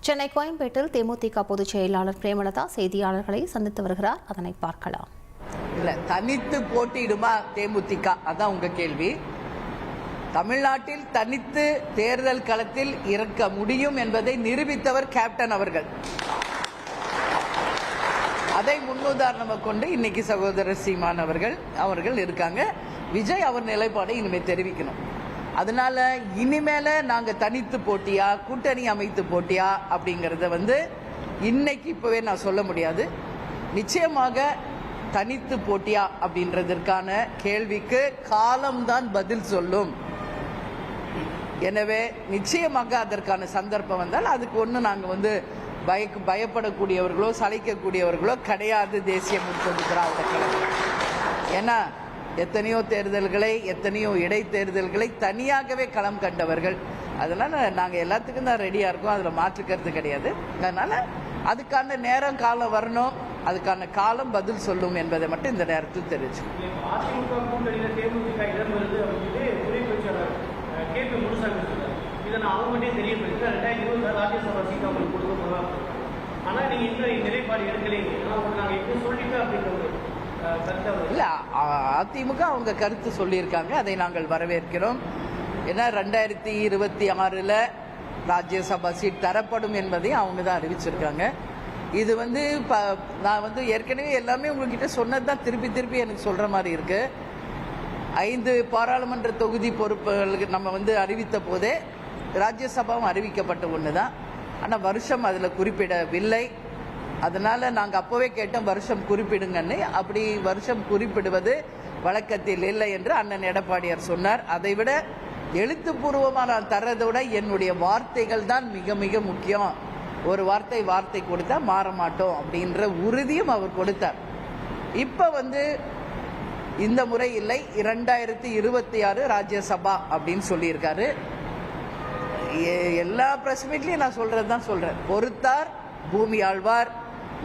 சென்னை கோயம்பேட்டில் தேமுதிக பொதுச் செயலாளர் பிரேமலதா செய்தியாளர்களை சந்தித்து வருகிறார். அதனை பார்க்கலாம். இல்ல, தனித்து போட்டியிடுமா தேமுதிக? அதான் உங்க கேள்வி. தமிழ்நாட்டில் தனித்து தேர்தல் களத்தில் இருக்க முடியும் என்பதை நிரூபித்தவர் கேப்டன் அவர்கள். அதை முன்னுதாரணமாக கொண்டு இன்னைக்கு சகோதரர் சீமான் அவர்கள் இருக்காங்க. விஜய் அவர் நிலைப்பாடை இனிமே தெரிவிக்கணும். அதனால இனிமேல நாங்க தனித்து போட்டியா கூட்டணி அமைத்து போட்டியா அப்படிங்கறத இன்னைக்கு இப்பவே நான் சொல்ல முடியாது. நிச்சயமாக தனித்து போட்டியா அப்படின்றதற்கான கேள்விக்கு காலம்தான் பதில் சொல்லும். எனவே நிச்சயமாக அதற்கான சந்தர்ப்பம் வந்தால் அதுக்கு ஒன்று நாங்கள் பயப்படக்கூடியவர்களோ சளைக்கக்கூடியவர்களோ கிடையாது. தேசிய முற்போக்கு திராவிட கழகம் ஏன்னா எத்தனையோ தேர்தல்களை எத்தனையோ இடைத்தேர்தல்களை தனியாகவே களம் கண்டவர்கள். அதனால நாங்கள் எல்லாத்துக்கும் தான் ரெடியா இருக்கோம். அதுல மாற்றுக்கிறது கிடையாது. அதனால அதுக்கான நேரம் காலம் வரணும். அதுக்கான காலம் பதில் சொல்லும் என்பதை மட்டும் இந்த நேரத்தில் தெரிவிச்சு. இல்ல, அதிமுக அவங்க கருத்து சொல்லியிருக்காங்க. அதை நாங்கள் வரவேற்கிறோம். ஏன்னா 2026 ராஜ்யசபா சீட் தரப்படும் என்பதையும் அவங்க தான் அறிவிச்சிருக்காங்க. இது நான் ஏற்கனவே எல்லாமே உங்ககிட்ட சொன்னதுதான் திருப்பி எனக்கு சொல்ற மாதிரி இருக்கு. 5 பாராளுமன்ற தொகுதி பொறுப்புகளுக்கு நம்ம அறிவித்த போதே ராஜ்யசபாவும் அறிவிக்கப்பட்ட ஒண்ணுதான். ஆனா வருஷம் அதுல குறிப்பிடவில்லை. அதனால நாங்க அப்பவே கேட்டோம் வருஷம் குறிப்பிடுங்கன்னு. அப்படி வருஷம் குறிப்பிடுவது வழக்கத்தில் இல்லை என்று அண்ணன் எடப்பாடியார் சொன்னார். அதை விட எழுத்துப்பூர்வமாக நான் தர்றதை விட என்னுடைய வார்த்தைகள் தான் மிக மிக முக்கியம். ஒரு வார்த்தை கொடுத்தா மாற மாட்டோம் அப்படின்ற உறுதியும் அவர் கொடுத்தார். இப்ப இந்த முறை இல்லை, 2026 ராஜ்யசபா அப்படின்னு சொல்லியிருக்காரு. எல்லா பிரஸ் மீட்லயும் நான் சொல்றதுதான் சொல்றேன். பொறுத்தார் பூமி ஆழ்வார்.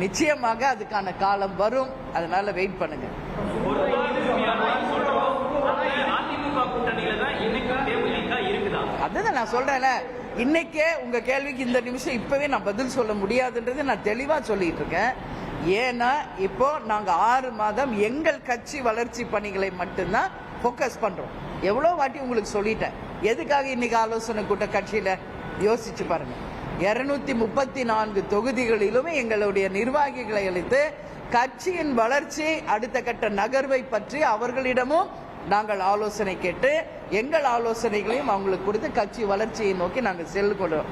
நிச்சயமாக அதுக்கான காலம் வரும். அதனால வெயிட் பண்ணுங்க. அதுதான் நான் சொல்றேன்ல, இன்னைக்கே உங்க கேள்விக்கு இந்த நிமிஷம் இப்பவே நான் பதில் சொல்ல முடியாதுன்றது நான் தெளிவா சொல்லிட்டு இருக்கேன். ஏன்னா இப்போ நாங்க 6 மாதம் எங்கள் கட்சி வளர்ச்சி பணிகளை மட்டும்தான் போக்கஸ் பண்றோம். எவ்வளவு வாட்டி உங்களுக்கு சொல்லிட்டேன். எதுக்காக இன்னைக்கு ஆலோசனை கூட்ட கட்சியில யோசிச்சு பாருங்க. 234 தொகுதிகளிலுமே எங்களுடைய நிர்வாகிகளை அளித்து கட்சியின் வளர்ச்சி அடுத்த கட்ட நகர்வை பற்றி அவர்களிடமும் நாங்கள் ஆலோசனை கேட்டு எங்கள் ஆலோசனைகளையும் அவங்களுக்கு கொடுத்து கட்சி வளர்ச்சியை நோக்கி நாங்கள் செல்லுகிறோம்.